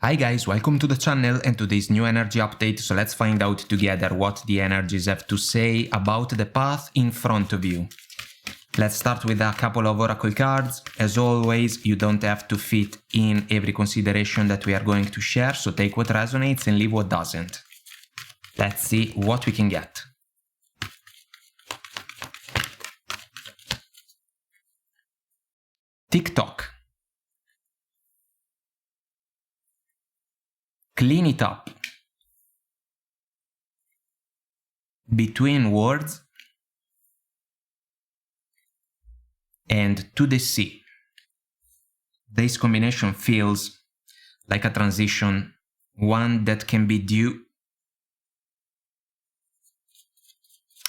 Hi guys, welcome to the channel and today's new energy update, so let's find out together what the energies have to say about the path in front of you. Let's start with a couple of oracle cards. As always, you don't have to fit in every consideration that we are going to share, so take what resonates and leave what doesn't. Let's see what we can get. TikTok. Clean it up. Between words and to the sea. This combination feels like a transition, one that can be due.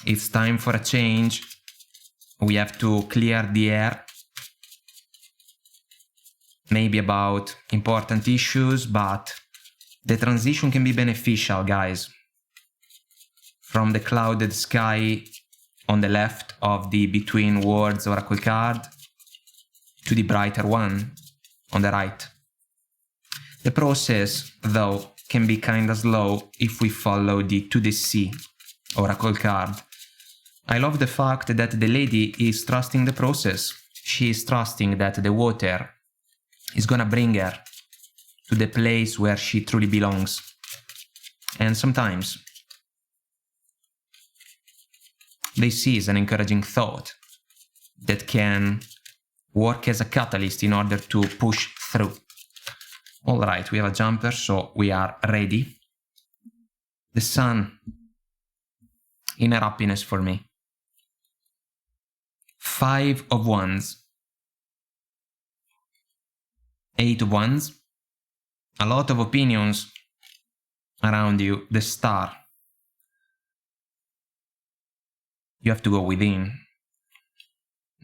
It's time for a change. We have to clear the air. Maybe about important issues, but the transition can be beneficial, guys. From the clouded sky on the left of the Between Words oracle card to the brighter one on the right. The process, though, can be kinda slow if we follow the To the Sea oracle card. I love the fact that the lady is trusting the process. She is trusting that the water is gonna bring her to the place where she truly belongs. And sometimes this is an encouraging thought that can work as a catalyst in order to push through. Alright, we have a jumper, so we are ready. The sun, inner happiness for me. 5 of Wands. 8 of Wands. A lot of opinions around you. The Star. You have to go within.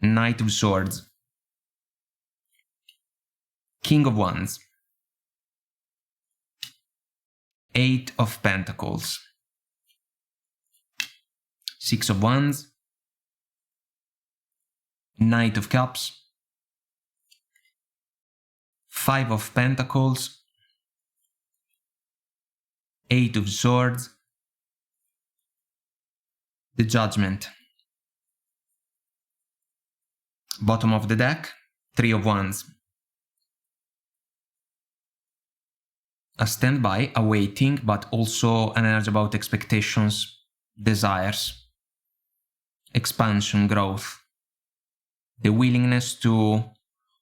Knight of Swords. King of Wands. 8 of Pentacles. 6 of Wands. Knight of Cups. 5 of Pentacles. 8 of Swords. The Judgment. Bottom of the deck, 3 of Wands. A standby, a waiting, but also an energy about expectations, desires, expansion, growth. The willingness to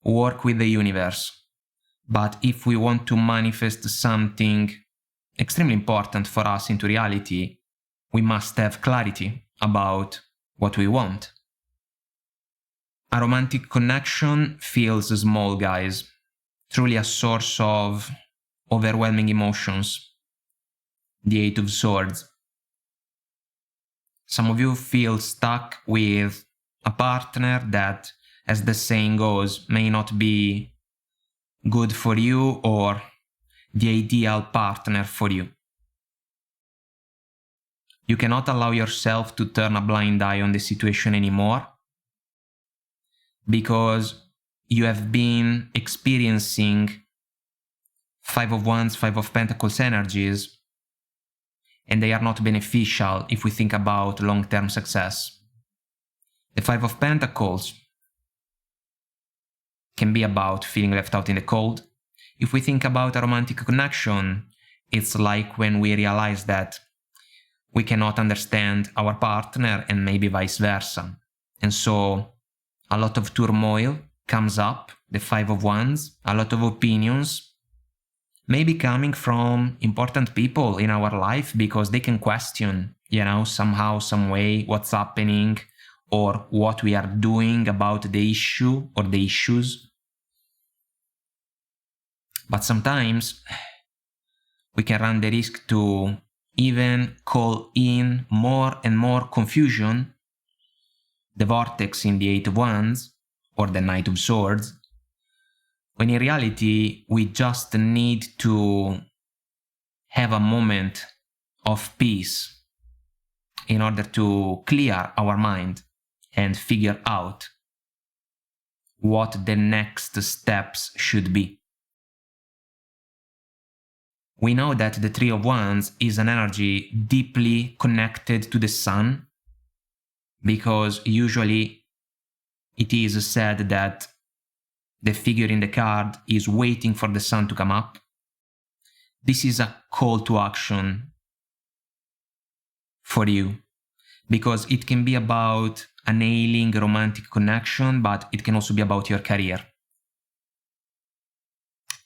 work with the universe. But if we want to manifest something extremely important for us into reality, we must have clarity about what we want. A romantic connection feels small, guys. Truly a source of overwhelming emotions. The 8 of Swords. Some of you feel stuck with a partner that, as the saying goes, may not be good for you or the ideal partner for you. You cannot allow yourself to turn a blind eye on the situation anymore because you have been experiencing 5 of Wands, 5 of Pentacles energies, and they are not beneficial if we think about long-term success. The 5 of Pentacles can be about feeling left out in the cold. If we think about a romantic connection, it's like when we realize that we cannot understand our partner and maybe vice versa. And so a lot of turmoil comes up, the 5 of Wands, a lot of opinions, maybe coming from important people in our life because they can question, somehow, some way what's happening or what we are doing about the issue or the issues. But sometimes we can run the risk to even call in more and more confusion, the vortex in the 8 of Wands or the Knight of Swords, when in reality we just need to have a moment of peace in order to clear our mind and figure out what the next steps should be. we know that the Three of Wands is an energy deeply connected to the sun, because usually it is said that the figure in the card is waiting for the sun to come up. This is a call to action for you, because it can be about an ailing romantic connection, but it can also be about your career.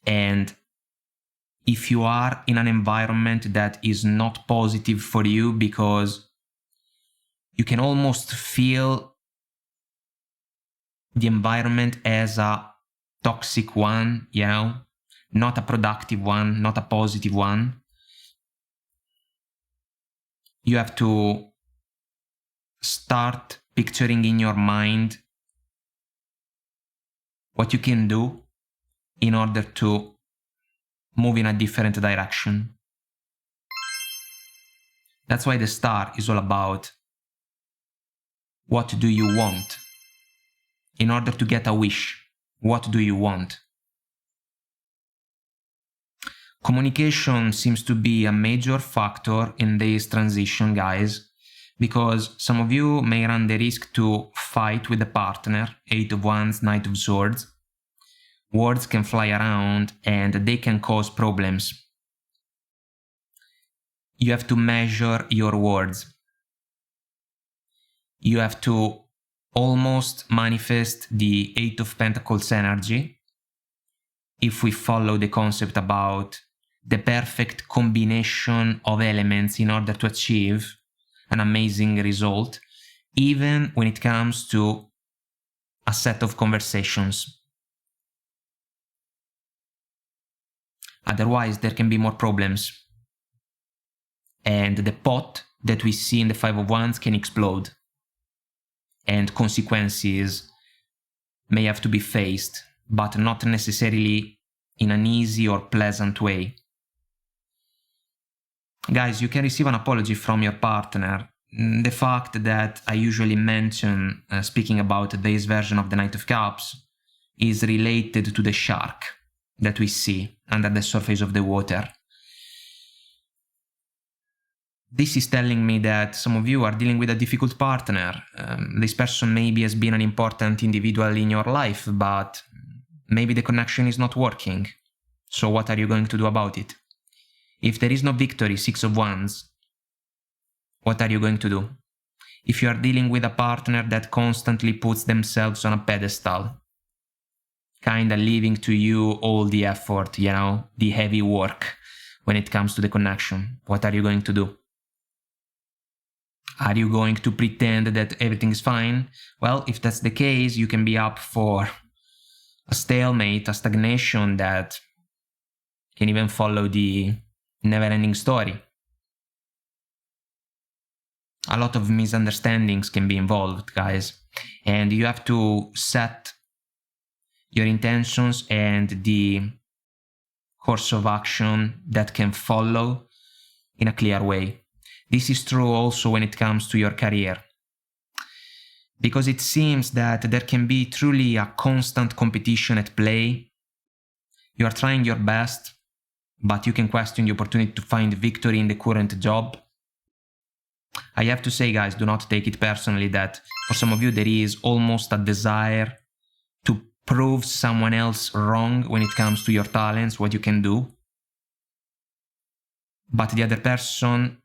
And if you are in an environment that is not positive for you, because you can almost feel the environment as a toxic one, you know, not a productive one, not a positive one, you have to start picturing in your mind what you can do in order to move in a different direction. That's why the star is all about what do you want? In order to get a wish, what do you want? Communication seems to be a major factor in this transition, guys, because some of you may run the risk to fight with the partner, 8 of Wands, Knight of Swords. Words can fly around and they can cause problems. You have to measure your words. You have to almost manifest the 8 of Pentacles energy if we follow the concept about the perfect combination of elements in order to achieve an amazing result, even when it comes to a set of conversations. Otherwise, there can be more problems. And the pot that we see in the Five of Wands can explode. And consequences may have to be faced, but not necessarily in an easy or pleasant way. Guys, you can receive an apology from your partner. The fact that I usually mention, speaking about this version of the Knight of Cups, is related to the shark that we see under the surface of the water. This is telling me that some of you are dealing with a difficult partner. This person maybe has been an important individual in your life, but maybe the connection is not working. So what are you going to do about it? If there is no victory, 6 of Wands, what are you going to do? If you are dealing with a partner that constantly puts themselves on a pedestal, kinda leaving to you all the effort, you know, the heavy work when it comes to the connection, what are you going to do? Are you going to pretend that everything is fine? Well, if that's the case, you can be up for a stalemate, a stagnation that can even follow the never-ending story. A lot of misunderstandings can be involved, guys, and you have to set your intentions and the course of action that can follow in a clear way. This is true also when it comes to your career, because it seems that there can be truly a constant competition at play. You are trying your best, but you can question the opportunity to find victory in the current job. I have to say, guys, do not take it personally that for some of you there is almost a desire to prove someone else wrong when it comes to your talents, what you can do. But the other person,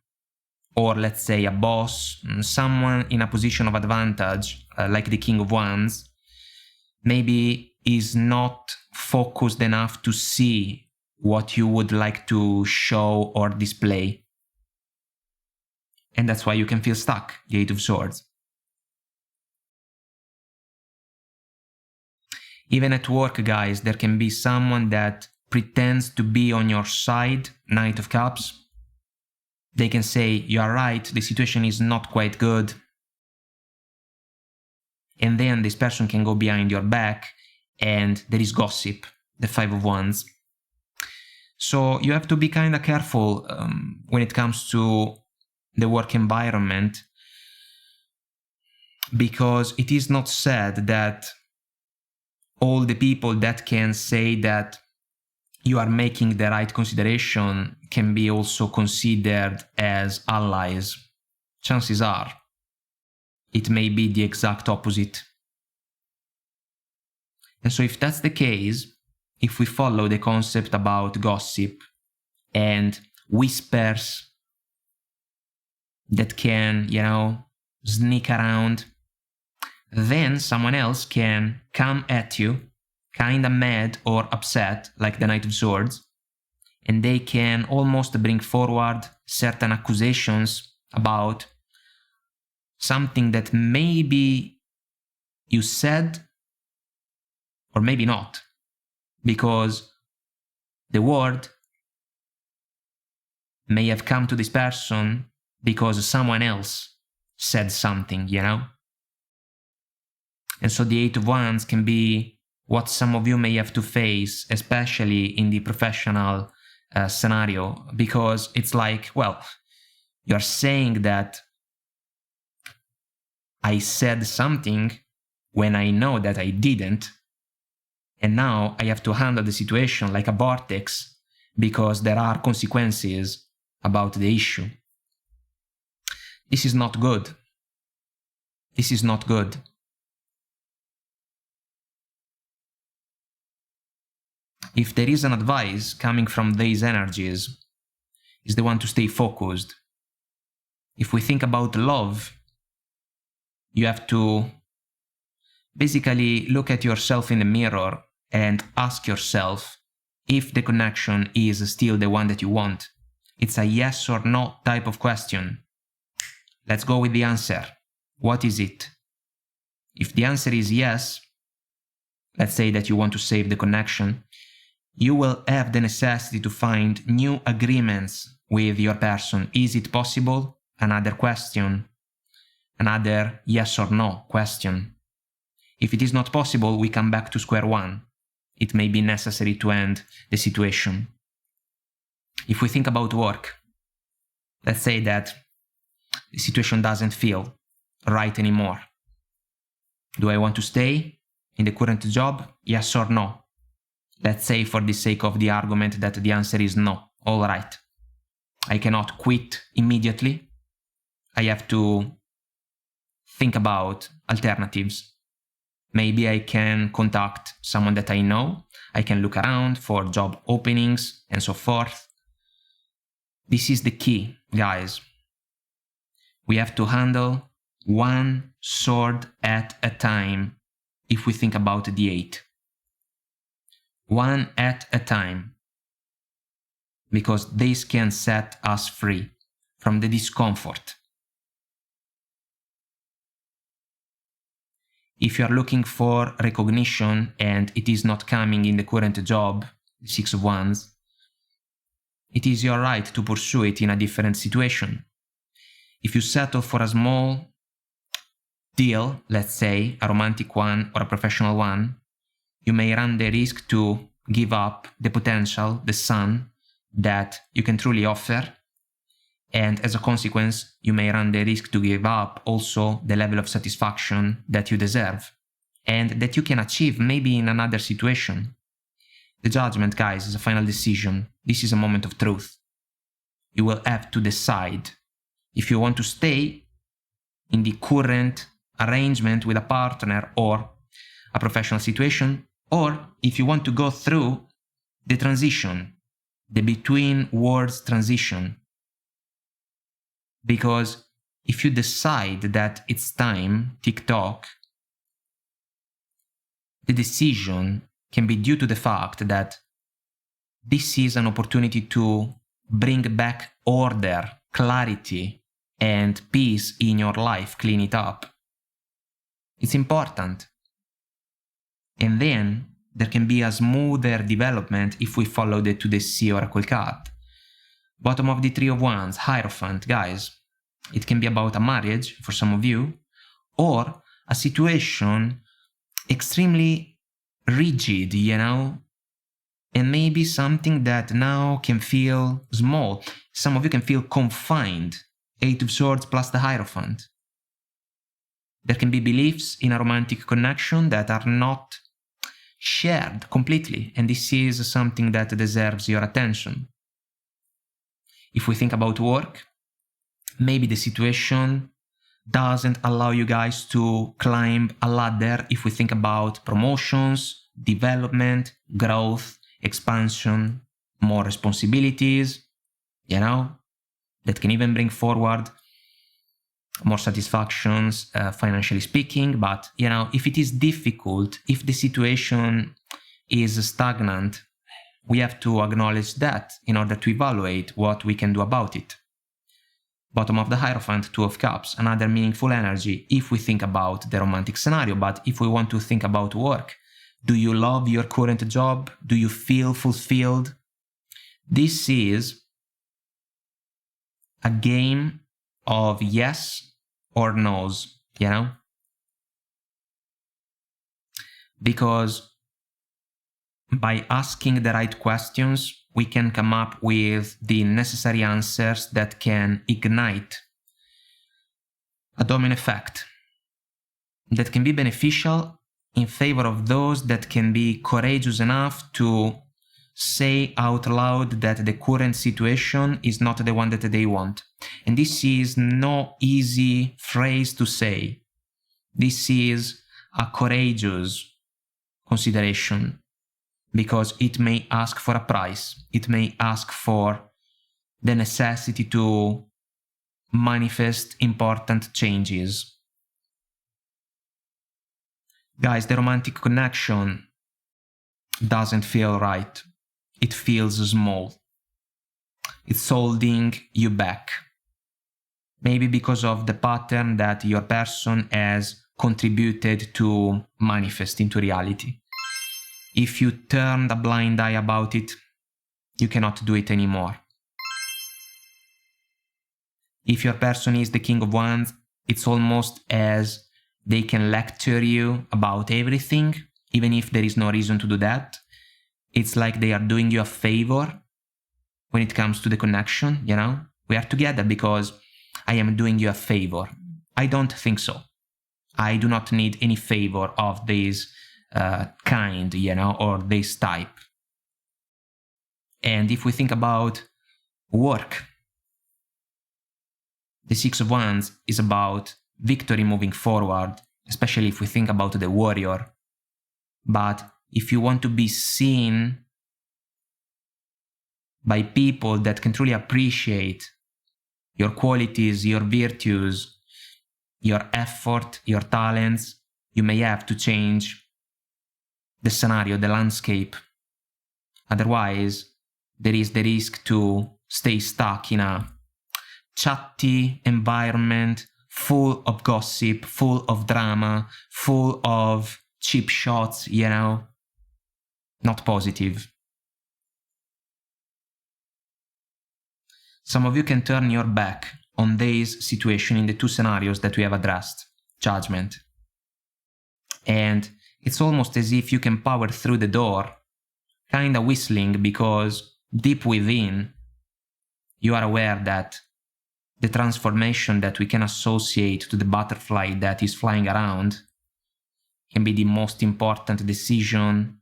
or let's say a boss, someone in a position of advantage, like the King of Wands, maybe is not focused enough to see what you would like to show or display. And that's why you can feel stuck, the 8 of Swords. Even at work, guys, there can be someone that pretends to be on your side, Knight of Cups. They can say, you are right, the situation is not quite good. And then this person can go behind your back and there is gossip, the 5 of Wands. So you have to be kind of careful when it comes to the work environment, because it is not said that all the people that can say that you are making the right consideration can be also considered as allies. Chances are it may be the exact opposite. And so if that's the case, if we follow the concept about gossip and whispers that can, sneak around, then someone else can come at you, kinda mad or upset, like the Knight of Swords, and they can almost bring forward certain accusations about something that maybe you said or maybe not, because the word may have come to this person because someone else said something, And so the Eight of Wands can be what some of you may have to face, especially in the professional scenario, because it's like, well, you're saying that I said something when I know that I didn't, and now I have to handle the situation like a vortex because there are consequences about the issue. This is not good. This is not good. If there is an advice coming from these energies, is the one to stay focused. If we think about love, you have to basically look at yourself in the mirror and ask yourself if the connection is still the one that you want. It's a yes or no type of question. Let's go with the answer. What is it? If the answer is yes, let's say that you want to save the connection, you will have the necessity to find new agreements with your person. Is it possible? Another question. Another yes or no question. If it is not possible, we come back to square one. It may be necessary to end the situation. If we think about work, let's say that the situation doesn't feel right anymore. Do I want to stay in the current job? Yes or no? Let's say for the sake of the argument that the answer is no. All right. I cannot quit immediately. I have to think about alternatives. Maybe I can contact someone that I know. I can look around for job openings and so forth. This is the key, guys. We have to handle one sword at a time if we think about the 8. One at a time. Because this can set us free from the discomfort. If you are looking for recognition and it is not coming in the current job, 6 of Wands, it is your right to pursue it in a different situation. If you settle for a small deal, let's say a romantic one or a professional one, you may run the risk to give up the potential, the sun that you can truly offer. And as a consequence, you may run the risk to give up also the level of satisfaction that you deserve and that you can achieve maybe in another situation. The judgment, guys, is a final decision. This is a moment of truth. You will have to decide if you want to stay in the current arrangement with a partner or a professional situation, or if you want to go through the transition, the between worlds transition. Because if you decide that it's time, tick-tock, the decision can be due to the fact that this is an opportunity to bring back order, clarity, and peace in your life, clean it up. It's important. And then there can be a smoother development if we follow the 2DC oracle card. Bottom of the 3 of Wands, Hierophant, guys. It can be about a marriage for some of you, or a situation extremely rigid, and maybe something that now can feel small. Some of you can feel confined. 8 of Swords plus the Hierophant. There can be beliefs in a romantic connection that are not shared completely, and this is something that deserves your attention. If we think about work, maybe the situation doesn't allow you guys to climb a ladder if we think about promotions, development, growth, expansion, more responsibilities, that can even bring forward more satisfactions, financially speaking. But, if it is difficult, if the situation is stagnant, we have to acknowledge that in order to evaluate what we can do about it. Bottom of the Hierophant, Two of Cups, another meaningful energy if we think about the romantic scenario. But if we want to think about work, do you love your current job? Do you feel fulfilled? This is a game of yes or no's, Because by asking the right questions, we can come up with the necessary answers that can ignite a domino effect that can be beneficial in favor of those that can be courageous enough to say out loud that the current situation is not the one that they want. And this is no easy phrase to say. This is a courageous consideration because it may ask for a price. It may ask for the necessity to manifest important changes. Guys, the romantic connection doesn't feel right. It feels small. It's holding you back. Maybe because of the pattern that your person has contributed to manifest into reality. If you turn a blind eye about it, you cannot do it anymore. If your person is the King of Wands, it's almost as they can lecture you about everything, even if there is no reason to do that. It's like they are doing you a favor when it comes to the connection, We are together because I am doing you a favor. I don't think so. I do not need any favor of this kind, or this type. And if we think about work, the Six of Wands is about victory moving forward, especially if we think about the warrior. But if you want to be seen by people that can truly appreciate your qualities, your virtues, your effort, your talents, you may have to change the scenario, the landscape. Otherwise, there is the risk to stay stuck in a chatty environment full of gossip, full of drama, full of cheap shots, not positive. Some of you can turn your back on this situation in the two scenarios that we have addressed, Judgment. And it's almost as if you can power through the door, kinda whistling, because deep within, you are aware that the transformation that we can associate to the butterfly that is flying around can be the most important decision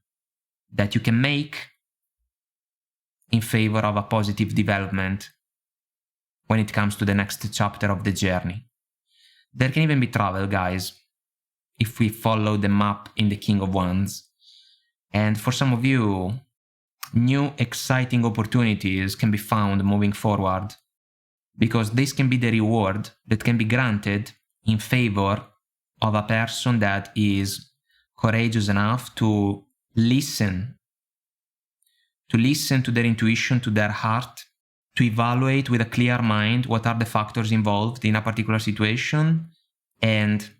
that you can make in favor of a positive development when it comes to the next chapter of the journey. There can even be travel, guys, if we follow the map in the King of Wands. And for some of you, new exciting opportunities can be found moving forward, because this can be the reward that can be granted in favor of a person that is courageous enough to listen to their intuition, to their heart, to evaluate with a clear mind what are the factors involved in a particular situation, and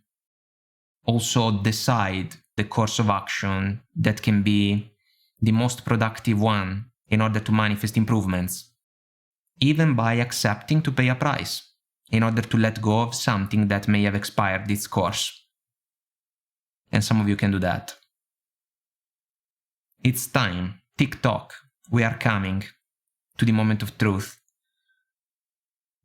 also decide the course of action that can be the most productive one in order to manifest improvements, even by accepting to pay a price in order to let go of something that may have expired its course. And some of you can do that. It's time. Tick-tock. We are coming to the moment of truth.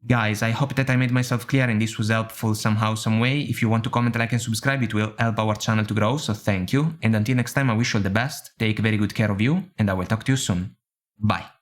Guys, I hope that I made myself clear and this was helpful somehow, some way. If you want to comment, like and subscribe, it will help our channel to grow, so thank you. And until next time, I wish you all the best, take very good care of you, and I will talk to you soon. Bye.